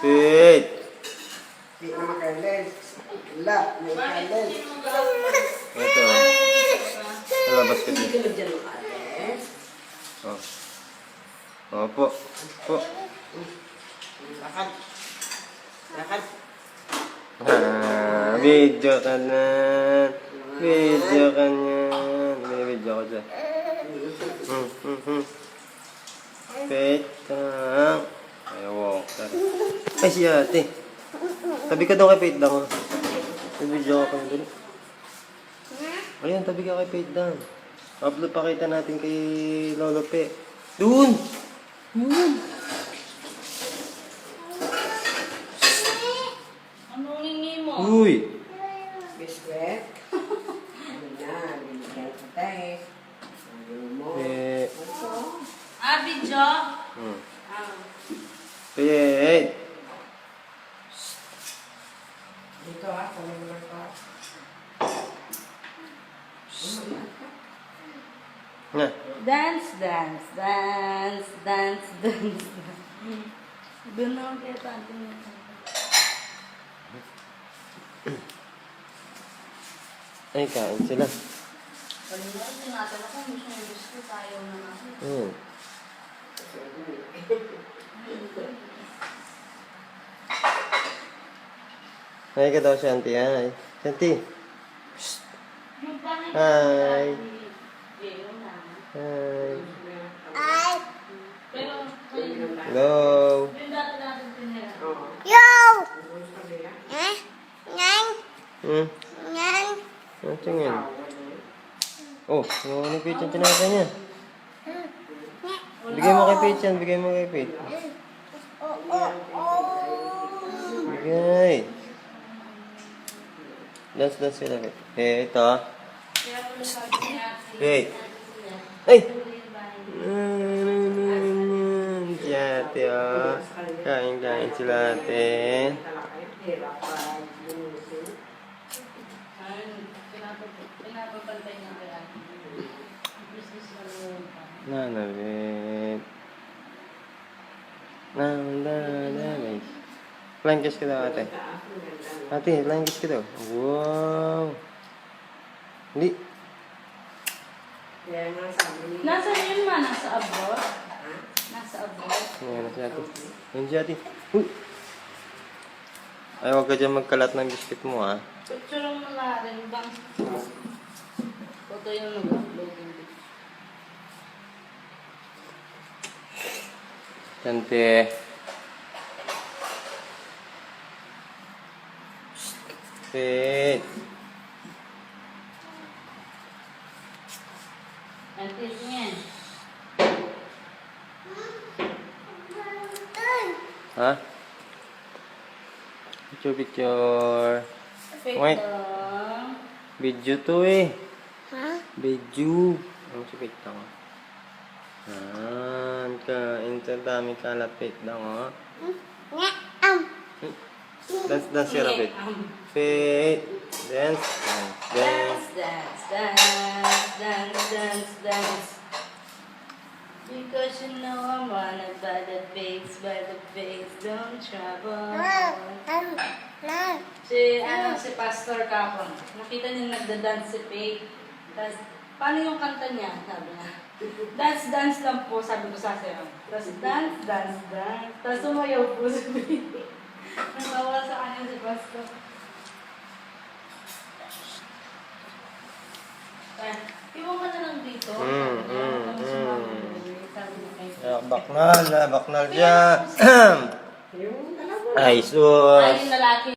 Wait. Hindi na makailin. Wala, may kailin. Ito. Nalabas ko Hindi dito. ka dyan makailin. Oh. Opo. Opo. Lakad. Lakad. Video ka na. Video ka na. Binibidyo ko dyan. Wait lang. Ay, walk. Ay, si ate. Tabi ka daw kay Faith Dang. Binibidyo ka pa doon. Ayan, tabi ka kay Faith Dang. Upload pa kita natin kay Lolo Pe. Doon! Doon! Anong hingi mo? Uy! Biskwit. Ano na, binigyan ko tayo. Ano mo? Video? Wait! Dito ako naman ka. Nga. Dance, dance, dance, dance, dance. Doon naman kaya tante niya. Ay, kain sila. Pag-iwan din natin ako, gusto yung gusto tayo na natin. Hi ka daw, Shanti. Hi. Shanti. Hi. Hi. Hello. Yung dati natin tinira. Ano tingin? Oh, yung ni Pete yung tinapay niya. Bigay mo kay Pete yan. Bigay mo kay Pete. Bigay. Dance, dance sila. Eh, ito. Kaya pala sabi niya. Hey. Ay! Si ate, oh. Kain-kain sila ate. Pinapapantay niya kaya. Business na naman pa. Nanabit. Nanabit. Flying kiss ka daw ate. Ate, flying kiss ka daw. Wow. Hindi. Kaya nga sabi niya. Nasaan yun ma? Nasa abroad? Nasa abroad? Ayan si ate. Ayan si ate. Uy. Ay, huwag ka dyan magkalat ng biscuit mo, ha. Picture mo na rin bang? Ito yung nag-upload yung picture. Tante. Sit. Antis niyan. Ha? Picture. Wait. Video to eh. Video. Ano si Pete Dang? Kain sa dami kalapit lang, oh. Dance, dance si Rapid. Pete. Dance, dance, dance. Dance, dance, dance, dance, dance. Because you know I'm wanted by the face, don't trouble. Si Pastor Kapon, nakita niya nagda-dance si Faith. Tapos, paano yung kanta niya? Sabi niya, dance, dance lang po, sabi ko sa sayo. Tapos, dance, dance, dance. Tapos, sumayaw po si Faith. Natawa sa kanya si Pastor. Iwan ka na lang dito. Baknal, baknal dyan. Ay, sus. Ay, yung lalaki.